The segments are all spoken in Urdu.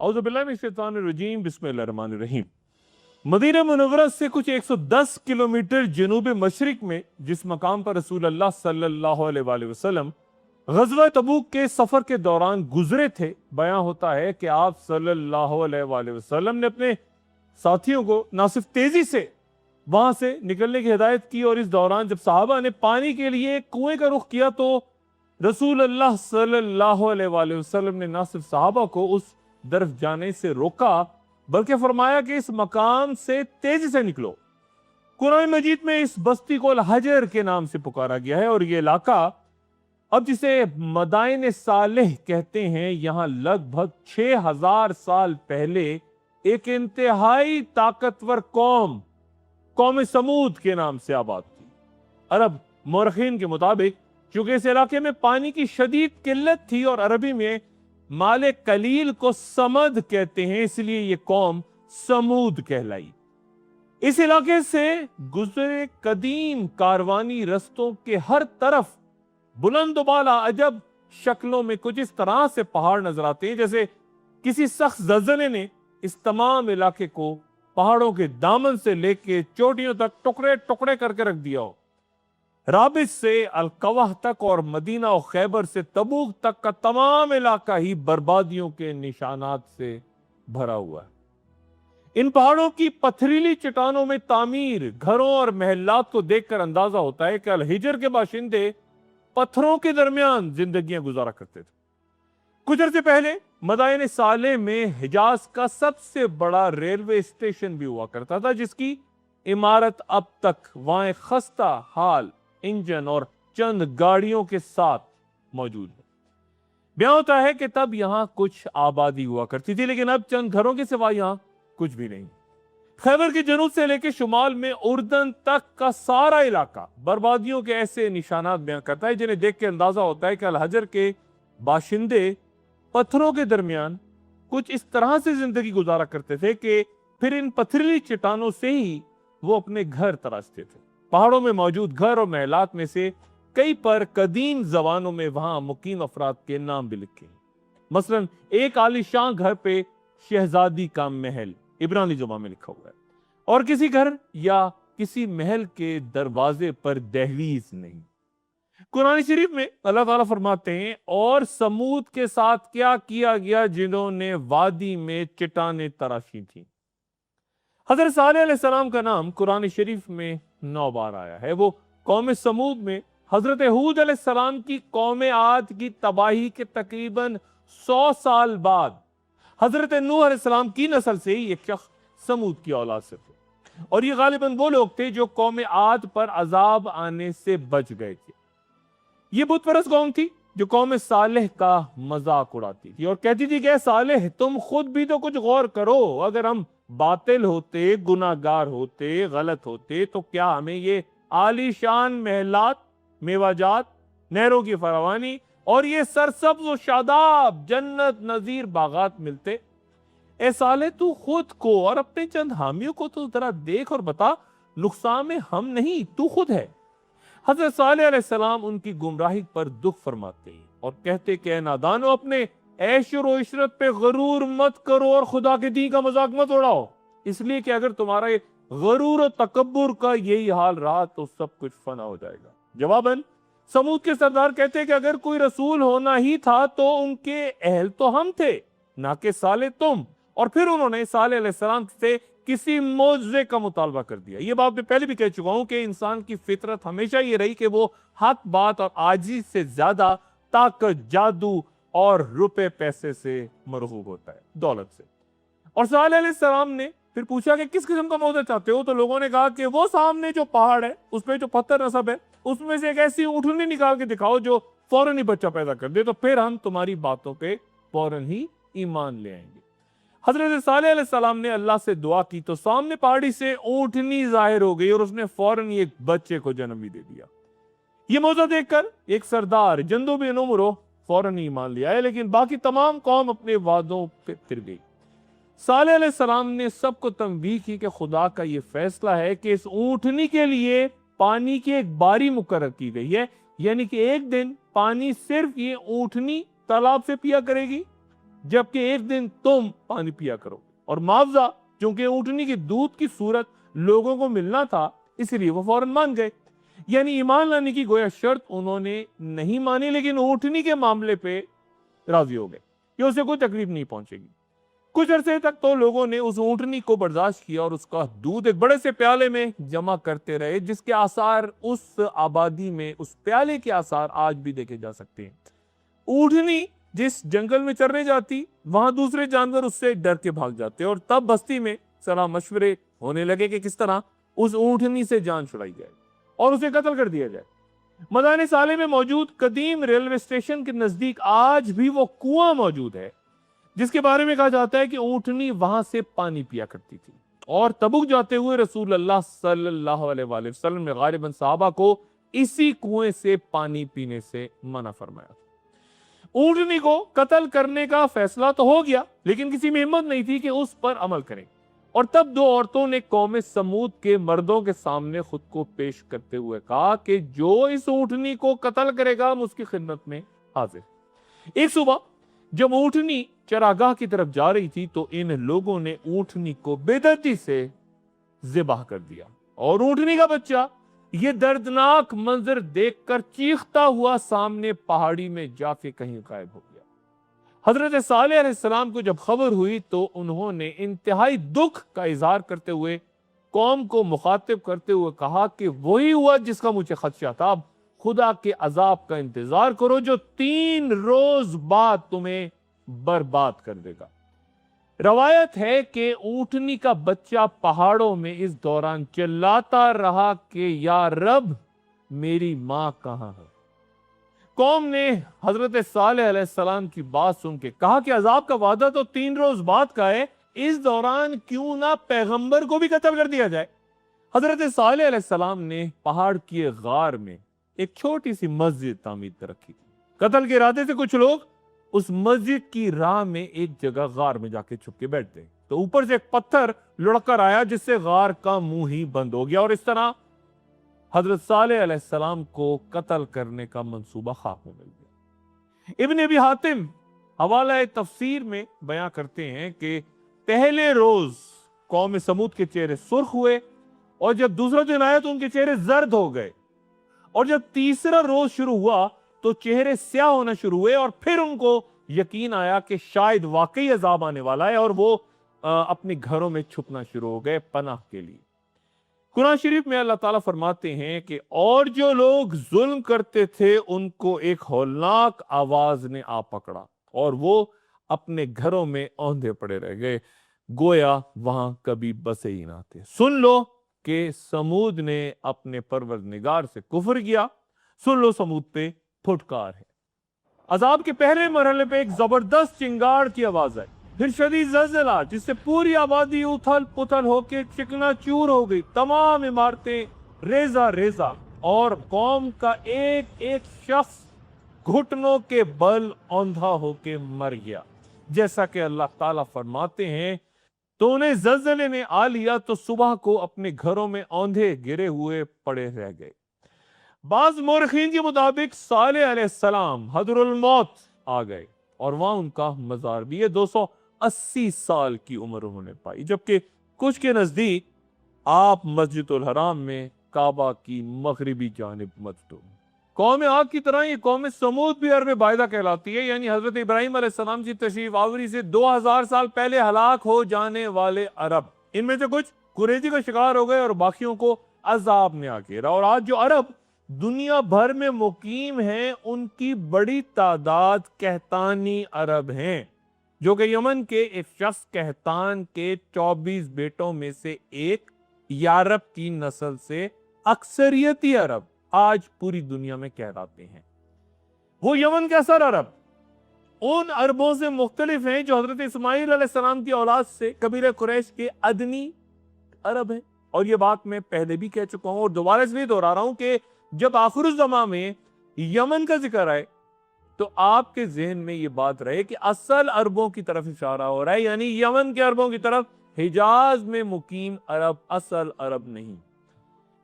اعوذ باللہ من الشیطان الرجیم، بسم اللہ الرحمن الرحیم۔ مدینہ منورہ سے کچھ 110 کلومیٹر جنوب مشرق میں جس مقام پر رسول اللہ صلی اللہ علیہ وآلہ وسلم غزوہ تبوک کے سفر کے دوران گزرے تھے، بیان ہوتا ہے کہ آپ صلی اللہ علیہ وآلہ وسلم نے اپنے ساتھیوں کو نہ صرف تیزی سے وہاں سے نکلنے کی ہدایت کی، اور اس دوران جب صحابہ نے پانی کے لیے ایک کنویں کا رخ کیا تو رسول اللہ صلی اللہ علیہ وآلہ وسلم نے نہ صرف صحابہ کو اس طرف جانے سے روکا بلکہ فرمایا کہ اس مقام سے تیزی سے نکلو۔ قرآن مجید میں اس بستی کو الحجر کے نام سے پکارا گیا ہے، اور یہ علاقہ اب جسے مدائن صالح کہتے ہیں، یہاں لگ بھگ 6000 سال پہلے ایک انتہائی طاقتور قوم سمود کے نام سے آباد تھی۔ عرب مورخین کے مطابق چونکہ اس علاقے میں پانی کی شدید قلت تھی اور عربی میں مال قلیل کو سمد کہتے ہیں، اس لیے یہ قوم سمود کہلائی۔ اس علاقے سے گزرے قدیم کاروانی رستوں کے ہر طرف بلند و بالا عجب شکلوں میں کچھ اس طرح سے پہاڑ نظر آتے ہیں جیسے کسی سخت زلزلے نے اس تمام علاقے کو پہاڑوں کے دامن سے لے کے چوٹیوں تک ٹکڑے ٹکڑے کر کے رکھ دیا ہو۔ رابط سے القوہ تک اور مدینہ و خیبر سے تبوک تک کا تمام علاقہ ہی بربادیوں کے نشانات سے بھرا ہوا ہے۔ ان پہاڑوں کی پتھریلی چٹانوں میں تعمیر گھروں اور محلات کو دیکھ کر اندازہ ہوتا ہے کہ الحجر کے باشندے پتھروں کے درمیان زندگیاں گزارا کرتے تھے۔ کچھ عرصے پہلے مدائن صالح میں حجاز کا سب سے بڑا ریلوے اسٹیشن بھی ہوا کرتا تھا، جس کی عمارت اب تک وہاں خستہ حال انجن اور چند گاڑیوں کے ساتھ موجود ہے۔ بیان ہوتا ہے کہ تب یہاں کچھ آبادی ہوا کرتی تھی، لیکن اب چند گھروں کے سوا یہاں کچھ بھی نہیں۔ خیبر کے جنوب سے لے کے شمال میں اردن تک کا سارا علاقہ بربادیوں کے ایسے نشانات بیان کرتا ہے جنہیں دیکھ کے اندازہ ہوتا ہے کہ الحجر کے باشندے پتھروں کے درمیان کچھ اس طرح سے زندگی گزارا کرتے تھے کہ پھر ان پتھریلی چٹانوں سے ہی وہ اپنے گھر تراشتے تھے۔ پہاڑوں میں موجود گھر اور محلات میں سے کئی پر قدیم زبانوں میں وہاں مقیم افراد کے نام بھی لکھے ہیں۔ مثلا ایک عالیشان گھر پہ شہزادی کا محل عبرانی زبان میں لکھا ہوا ہے، اور کسی گھر یا کسی محل کے دروازے پر دہلیز نہیں۔ قرآن شریف میں اللہ تعالیٰ فرماتے ہیں، اور سمود کے ساتھ کیا کیا گیا جنہوں نے وادی میں چٹانیں تراشی تھیں۔ حضرت صالح علیہ السلام کا نام قرآن شریف میں 9 بار آیا ہے۔ وہ قوم سمود میں حضرت ہود علیہ السلام کی قوم عاد کی تباہی کے تقریباً 100 سال بعد حضرت نوح علیہ السلام کی نسل سے ہی ایک شخص سمود کی اولاد سے تھے، اور یہ غالباً وہ لوگ تھے جو قوم عاد پر عذاب آنے سے بچ گئے تھے۔ یہ بت پرست قوم تھی جو قوم صالح کا مذاق اڑاتی تھی اور کہتی تھی کہ اے صالح، تم خود بھی تو کچھ غور کرو، اگر ہم باطل ہوتے، گناہگار ہوتے، غلط ہوتے تو کیا ہمیں یہ عالی شان محلات، میوہ جات، نہروں کی فراوانی اور یہ سرسبز و شاداب جنت نظیر باغات ملتے؟ اے صالح، تو خود کو اور اپنے چند حامیوں کو تو ذرا دیکھ اور بتا، نقصان میں ہم نہیں، تو خود ہے۔ حضرت صالح علیہ السلام ان کی گمراہی پر دکھ فرماتے ہیں اور کہتے کہ اے نادانو، اپنے عیش و عشرت پہ غرور مت کرو اور خدا کے دین کا مذاق مت اڑاؤ، اس لیے کہ اگر تمہارا یہ غرور و تکبر کا یہی حال رہا تو سب کچھ فنا ہو جائے گا۔ جواباً سمود کے سردار کہتے کہ اگر کوئی رسول ہونا ہی تھا تو ان کے اہل تو ہم تھے، نہ کہ صالح تم۔ اور پھر انہوں نے صالح علیہ السلام سے کسی معجزے کا مطالبہ کر دیا۔ یہ بات میں پہلے بھی کہہ چکا ہوں کہ انسان کی فطرت ہمیشہ یہ رہی کہ وہ حق بات اور عاجزی سے زیادہ طاقت، جادو اور روپے پیسے سے مرغوب ہوتا ہے، دولت سے۔ اور صالح علیہ السلام نے پھر پوچھا کہ کس قسم کا معجزہ چاہتے ہو؟ تو لوگوں نے کہا کہ وہ سامنے جو پہاڑ ہے، اس پہ جو پتھر نصب ہے، اس میں سے ایک ایسی اونٹنی نکال کے دکھاؤ جو فوراً ہی بچہ پیدا کر دے، تو پھر ہم تمہاری باتوں پہ فوراً ہی ایمان لے آئیں گے۔ حضرت صالح علیہ السلام نے اللہ سے دعا کی تو سامنے پہاڑی سے اونٹنی ظاہر ہو گئی اور اس نے فوراً ایک بچے کو جنم بھی دے دیا۔ یہ معجزہ دیکھ کر ایک سردار جندب بن عمرو فوراً ایمان لے آئے، لیکن باقی تمام قوم اپنے وعدوں پہ پھر گئی۔ صالح علیہ السلام نے سب کو تنبیہ کی کہ خدا کا یہ فیصلہ ہے کہ اس اونٹنی کے لیے پانی کی ایک باری مقرر کی گئی ہے، یعنی کہ ایک دن پانی صرف یہ اونٹنی تالاب سے پیا کرے گی، جبکہ ایک دن تم پانی پیا کرو۔ اور معاوضہ چونکہ اونٹنی کے دودھ کی صورت لوگوں کو ملنا تھا، اس لیے وہ فوراً مان گئے۔ یعنی ایمان لانے کی گویا شرط انہوں نے نہیں مانی، لیکن اونٹنی کے معاملے پہ راضی ہو گئے کہ اسے کوئی تکلیف نہیں پہنچے گی۔ کچھ عرصے تک تو لوگوں نے اس اونٹنی کو برداشت کیا اور اس کا دودھ ایک بڑے سے پیالے میں جمع کرتے رہے، جس کے آثار اس آبادی میں، اس پیالے کے آثار آج بھی دیکھے جا سکتے ہیں۔ اونٹنی جس جنگل میں چرنے جاتی، وہاں دوسرے جانور اس سے ڈر کے بھاگ جاتے، اور تب بستی میں صلاح مشورے ہونے لگے کہ کس طرح اس اونٹنی سے جان چھڑائی جائے اور اسے قتل کر دیا جائے۔ مدائن صالح میں موجود قدیم ریلوے اسٹیشن کے نزدیک آج بھی وہ کنواں موجود ہے جس کے بارے میں کہا جاتا ہے کہ اونٹنی وہاں سے پانی پیا کرتی تھی، اور تبوک جاتے ہوئے رسول اللہ صلی اللہ علیہ وآلہ وسلم نے غالباً صحابہ کو اسی کنویں سے پانی پینے سے منع فرمایا۔ اونٹنی کو قتل کرنے کا فیصلہ تو ہو گیا، لیکن کسی میں ہمت نہیں تھی کہ اس پر عمل کریں، اور تب دو عورتوں نے قوم سمود کے مردوں کے سامنے خود کو پیش کرتے ہوئے کہا کہ جو اس اونٹنی کو قتل کرے گا ہم اس کی خدمت میں حاضر۔ ایک صبح جب اونٹنی چراگاہ کی طرف جا رہی تھی تو ان لوگوں نے اونٹنی کو بے دردی سے ذبح کر دیا، اور اونٹنی کا بچہ یہ دردناک منظر دیکھ کر چیختا ہوا سامنے پہاڑی میں جا کے کہیں غائب ہو گیا۔ حضرت صالح علیہ السلام کو جب خبر ہوئی تو انہوں نے انتہائی دکھ کا اظہار کرتے ہوئے قوم کو مخاطب کرتے ہوئے کہا کہ وہی ہوا جس کا مجھے خدشہ تھا، اب خدا کے عذاب کا انتظار کرو جو 3 روز بعد تمہیں برباد کر دے گا۔ روایت ہے کہ اونٹنی کا بچہ پہاڑوں میں اس دوران چلاتا رہا کہ یا رب میری ماں کہاں ہے۔ قوم نے حضرت صالح علیہ السلام کی بات سن کے کہا کہ عذاب کا وعدہ تو 3 روز بعد کا ہے، اس دوران کیوں نہ پیغمبر کو بھی قتل کر دیا جائے۔ حضرت صالح علیہ السلام نے پہاڑ کی غار میں ایک چھوٹی سی مسجد تعمیر رکھی۔ قتل کے ارادے سے کچھ لوگ اس مسجد کی راہ میں ایک جگہ غار میں جا کے چھپ کے بیٹھ گئے، تو اوپر سے ایک پتھر لڑک کر آیا جس سے غار کا منہ ہی بند ہو گیا، اور اس طرح حضرت صالح علیہ السلام کو قتل کرنے کا منصوبہ خاک میں مل گیا۔ ابن ابی حاتم حوالہ تفسیر میں بیان کرتے ہیں کہ پہلے روز قوم سمود کے چہرے سرخ ہوئے، اور جب دوسرا دن آیا تو ان کے چہرے زرد ہو گئے، اور جب تیسرا روز شروع ہوا تو چہرے سیاہ ہونا شروع ہوئے، اور پھر ان کو یقین آیا کہ شاید واقعی عذاب آنے والا ہے، اور وہ اپنے گھروں میں چھپنا شروع ہو گئے پناہ کے لیے۔ قرآن شریف میں اللہ تعالیٰ فرماتے ہیں کہ اور جو لوگ ظلم کرتے تھے ان کو ایک ہولناک آواز نے آ پکڑا، اور وہ اپنے گھروں میں اوندھے پڑے رہ گئے، گویا وہاں کبھی بسے ہی نہ تھے۔ سن لو کہ سمود نے اپنے پروردگار سے کفر کیا، سن لو سمود پہ پھٹکار ہے۔ عذاب کے پہلے مرحلے پہ ایک زبردست چنگاڑ کی آواز آئی، پھر شدید زلزلہ جس سے پوری آبادی اتھل پتھل ہو کے چکنا چور ہو گئی، تمام عمارتیں ریزہ ریزہ، اور قوم کا ایک ایک شخص گھٹنوں کے بل اوندھا ہو کے مر گیا۔ جیسا کہ اللہ تعالیٰ فرماتے ہیں تو انہیں زلزلے نے آ لیا تو صبح کو اپنے گھروں میں اوندھے گرے ہوئے پڑے رہ گئے۔ بعض مورخین کے مطابق صالح علیہ السلام حضر الموت آ گئے، اور وہاں ان کا مزار بھی ہے، 280 سال کی عمر انہوں نے پائی، جبکہ کچھ کے نزدیک آپ مسجد الحرام میں کعبہ کی مغربی جانب مدفون۔ قوم عاد کی طرح یہ قوم سمود بھی عرب باعدہ کہلاتی ہے، یعنی حضرت ابراہیم علیہ السلام کی تشریف آوری سے 2000 سال پہلے ہلاک ہو جانے والے عرب۔ ان میں سے کچھ قریشی کا شکار ہو گئے اور باقیوں کو عذاب نے آ گھیرا، اور آج جو عرب دنیا بھر میں مقیم ہیں ان کی بڑی تعداد قحطانی عرب ہیں، جو کہ یمن کے ایک شخص قحطان کے 24 بیٹوں میں سے ایک یارب کی نسل سے اکثریتی عرب آج پوری دنیا میں کہلاتے ہیں۔ وہ یمن کے اثر عرب ان عربوں سے مختلف ہیں جو حضرت اسماعیل علیہ السلام کی اولاد سے قبیلہ قریش کے ادنی عرب ہیں، اور یہ بات میں پہلے بھی کہہ چکا ہوں اور دوبارہ اس لیے دہرا رہا ہوں کہ جب آخر الزمان میں یمن کا ذکر آئے تو آپ کے ذہن میں یہ بات رہے کہ اصل عربوں کی طرف اشارہ ہو رہا ہے، یعنی یمن کے عربوں کی طرف، حجاز میں مقیم عرب اصل عرب نہیں۔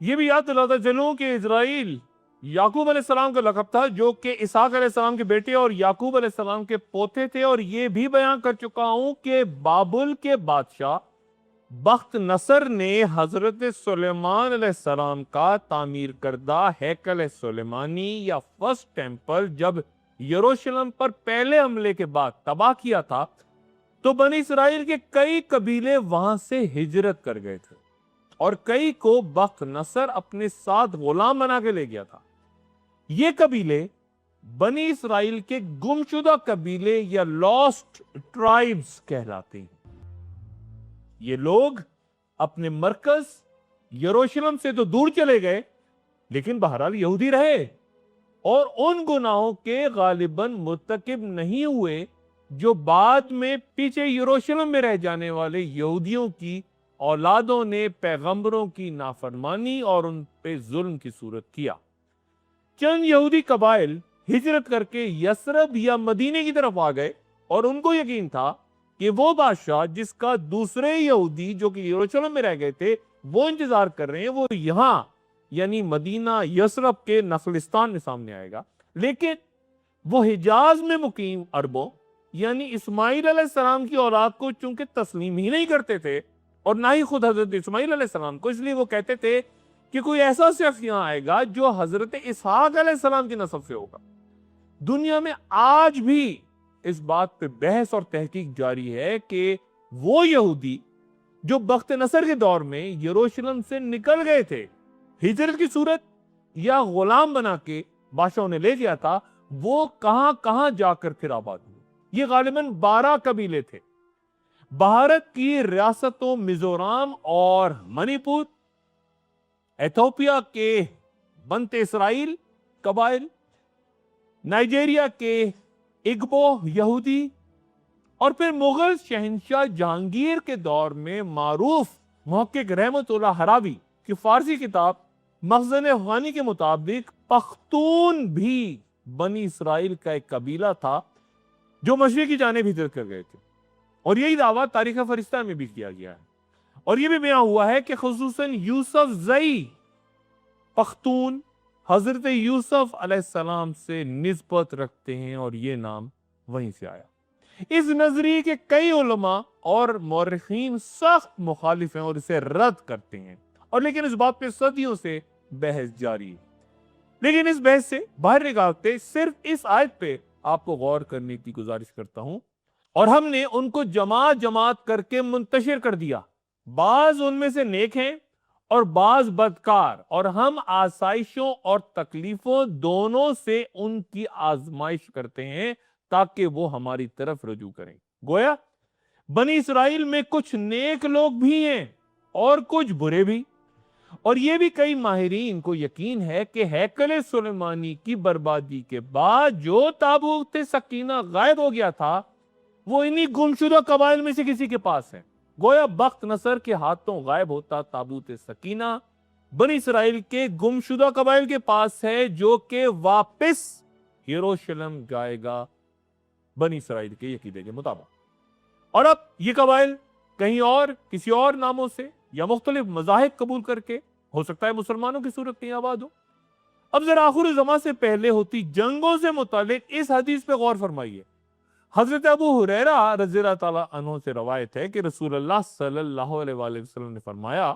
یہ بھی یاد دلاتا چلوں کہ اسرائیل یعقوب علیہ السلام کا لقب تھا، جو کہ اسحاق علیہ السلام کے بیٹے اور یعقوب علیہ السلام کے پوتے تھے۔ اور یہ بھی بیان کر چکا ہوں کہ بابل کے بادشاہ بخت نصر نے حضرت سلیمان علیہ السلام کا تعمیر کردہ ہیکل سلیمانی یا فرسٹ ٹیمپل جب یروشلم پر پہلے حملے کے بعد تباہ کیا تھا، تو بنی اسرائیل کے کئی قبیلے وہاں سے ہجرت کر گئے تھے، اور کئی کو بخت نصر اپنے ساتھ غلام بنا کے لے گیا تھا۔ یہ قبیلے بنی اسرائیل کے گمشدہ قبیلے یا لاسٹ ٹرائبز کہلاتے ہیں۔ یہ لوگ اپنے مرکز یروشلم سے تو دور چلے گئے، لیکن بہرحال یہودی رہے اور ان گناہوں کے غالباً مرتکب نہیں ہوئے جو بعد میں پیچھے یروشلم میں رہ جانے والے یہودیوں کی اولادوں نے پیغمبروں کی نافرمانی اور ان پہ ظلم کی صورت کیا۔ چند یہودی قبائل ہجرت کر کے یثرب یا مدینے کی طرف آ گئے، اور ان کو یقین تھا کہ وہ بادشاہ جس کا دوسرے یہودی جو کہ یروشلم میں رہ گئے تھے وہ انتظار کر رہے ہیں، وہ یہاں یعنی مدینہ یثرب کے نخلستان میں سامنے آئے گا۔ لیکن وہ حجاز میں مقیم عربوں یعنی اسماعیل علیہ السلام کی اولاد کو چونکہ تسلیم ہی نہیں کرتے تھے، اور نہ ہی خود حضرت اسماعیل علیہ السلام کو، اس لیے وہ کہتے تھے کہ کوئی ایسا شخص یہاں آئے گا جو حضرت اسحاق علیہ السلام کی نسل سے ہوگا۔ دنیا میں آج بھی اس بات پہ بحث اور تحقیق جاری ہے کہ وہ یہودی جو بخت نصر کے دور میں یروشلم سے نکل گئے تھے ہجرت کی صورت یا غلام بنا کے بادشاہوں نے لے لیا تھا، وہ کہاں کہاں جا کر پھر آباد ہوئے۔ یہ غالباً 12 قبیلے تھے۔ بھارت کی ریاستوں میزورام اور منی پور، ایتھوپیا کے بنت اسرائیل قبائل، نائجیریا کے اگبو یہودی، اور پھر مغل شہنشاہ جہانگیر کے دور میں معروف محقق رحمت اللہ ہراوی کی فارسی کتاب مخزن افغانی کے مطابق پختون بھی بنی اسرائیل کا ایک قبیلہ تھا جو مشرقی جانب ہجرت کر گئے تھے، اور یہی دعویٰ تاریخ فرشتہ میں بھی کیا گیا ہے، اور یہ بھی بیان ہوا ہے کہ خصوصاً یوسف زئی پختون حضرت یوسف علیہ السلام سے نسبت رکھتے ہیں، اور یہ نام وہیں سے آیا۔ اس نظریے کے کئی علماء اور مورخین سخت مخالف ہیں اور اسے رد کرتے ہیں، اور لیکن اس بات پہ صدیوں سے بحث جاری ہے۔ لیکن اس بحث سے باہر نکالتے صرف اس آیت پہ آپ کو غور کرنے کی گزارش کرتا ہوں، اور ہم نے ان کو جماعت جماعت کر کے منتشر کر دیا۔ بعض ان میں سے نیک ہیں اور بعض بدکار، اور ہم آسائشوں اور تکلیفوں دونوں سے ان کی آزمائش کرتے ہیں تاکہ وہ ہماری طرف رجوع کریں۔ گویا بنی اسرائیل میں کچھ نیک لوگ بھی ہیں اور کچھ برے بھی، اور یہ بھی کئی ماہرین کو یقین ہے کہ ہیکل سلیمانی کی بربادی کے بعد جو تابوت سکینہ غائب ہو گیا تھا وہ انہی گمشدہ قبائل میں سے کسی کے پاس ہے۔ گویا بخت نصر کے ہاتھوں غائب ہوتا تابوت سکینہ بنی اسرائیل کے گمشدہ قبائل کے پاس ہے، جو کہ واپس یروشلم جائے گا بنی اسرائیل کے عقیدے کے مطابق۔ اور اب یہ قبائل کہیں اور کسی اور ناموں سے یا مختلف مذاہب قبول کر کے ہو سکتا ہے مسلمانوں کی صورت کہیں آباد ہو۔ اب ذرا آخر زمان سے پہلے ہوتی جنگوں سے متعلق اس حدیث پہ غور فرمائیے۔ حضرت ابو ہریرہ رضی اللہ تعالیٰ عنہ سے روایت ہے کہ رسول اللہ صلی اللہ علیہ وآلہ وسلم نے فرمایا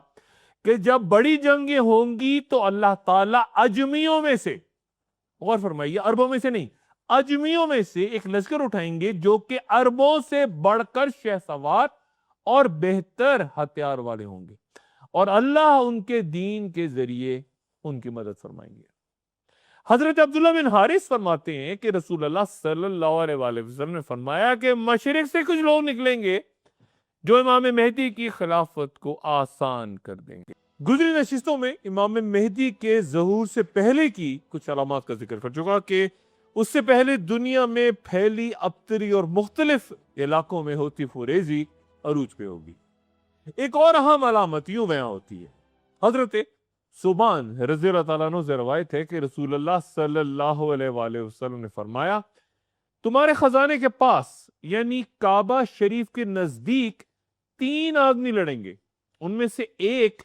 کہ جب بڑی جنگیں ہوں گی تو اللہ تعالیٰ اجمیوں میں سے، غور فرمائیے، عربوں میں سے نہیں، اجمیوں میں سے ایک لشکر اٹھائیں گے جو کہ عربوں سے بڑھ کر شہسوار اور بہتر ہتھیار والے ہوں گے، اور اللہ ان کے دین کے ذریعے ان کی مدد فرمائیں گے۔ حضرت عبداللہ بن حارث فرماتے ہیں کہ رسول اللہ صلی اللہ علیہ وآلہ وسلم نے فرمایا کہ مشرق سے کچھ لوگ نکلیں گے جو امام مہدی کی خلافت کو آسان کر دیں گے۔ گزری نشستوں میں امام مہدی کے ظہور سے پہلے کی کچھ علامات کا ذکر کر چکا کہ اس سے پہلے دنیا میں پھیلی ابتری اور مختلف علاقوں میں ہوتی فوریزی عروج پہ ہوگی۔ ایک اور اہم علامت یوں بیان ہوتی ہے۔ حضرت صوبان رضی اللہ تعالیٰ عنہ سے روایت ہے کہ رسول اللہ صلی اللہ علیہ وآلہ وسلم نے فرمایا تمہارے خزانے کے پاس یعنی کعبہ شریف کے نزدیک 3 آدمی لڑیں گے، ان میں سے ایک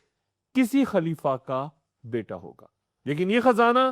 کسی خلیفہ کا بیٹا ہوگا، لیکن یہ خزانہ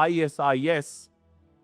ISIS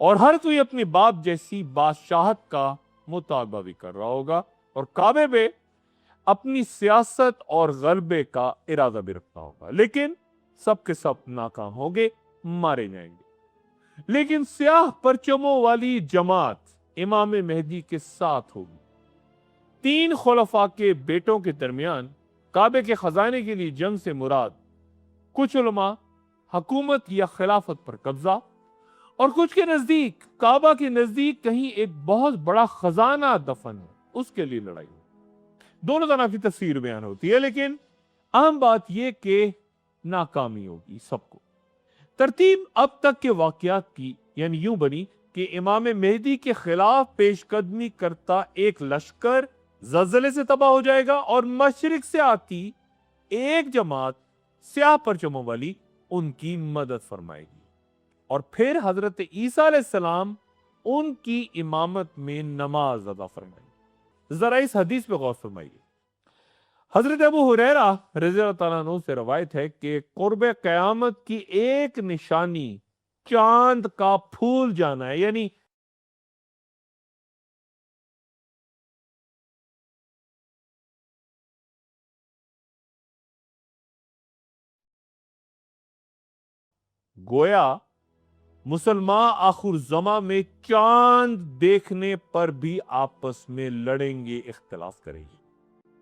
اور ہر کوئی اپنے باپ جیسی بادشاہت کا مطالبہ بھی کر رہا ہوگا اور کعبے پہ اپنی سیاست اور غلبے کا ارادہ بھی رکھتا ہوگا، لیکن سب کے سب ناکام ہوگے، مارے جائیں گے۔ لیکن سیاہ پرچموں والی جماعت امام مہدی کے ساتھ ہوگی۔ 3 خلفاء کے بیٹوں کے درمیان کعبے کے خزانے کے لیے جنگ سے مراد کچھ علماء حکومت یا خلافت پر قبضہ، اور کچھ کے نزدیک کعبہ کے نزدیک کہیں ایک بہت بڑا خزانہ دفن ہے، اس کے لیے لڑائی۔ دونوں طرح کی تفسیر بیان ہوتی ہے، لیکن اہم بات یہ کہ ناکامی ہوگی سب کو۔ ترتیب اب تک کے واقعات کی یعنی یوں بنی کہ امام مہدی کے خلاف پیش قدمی کرتا ایک لشکر زلزلے سے تباہ ہو جائے گا، اور مشرق سے آتی ایک جماعت سیاہ پرچموں والی ان کی مدد فرمائے گی، اور پھر حضرت عیسیٰ علیہ السلام ان کی امامت میں نماز ادا فرمائیں گے۔ ذرا اس حدیث پہ غور فرمائیے۔ حضرت ابو ہریرہ رضی اللہ تعالیٰ عنہ سے روایت ہے کہ قرب قیامت کی ایک نشانی چاند کا پھول جانا ہے، یعنی گویا مسلمان آخر زماں میں چاند دیکھنے پر بھی آپس میں لڑیں گے، اختلاف کریں گے۔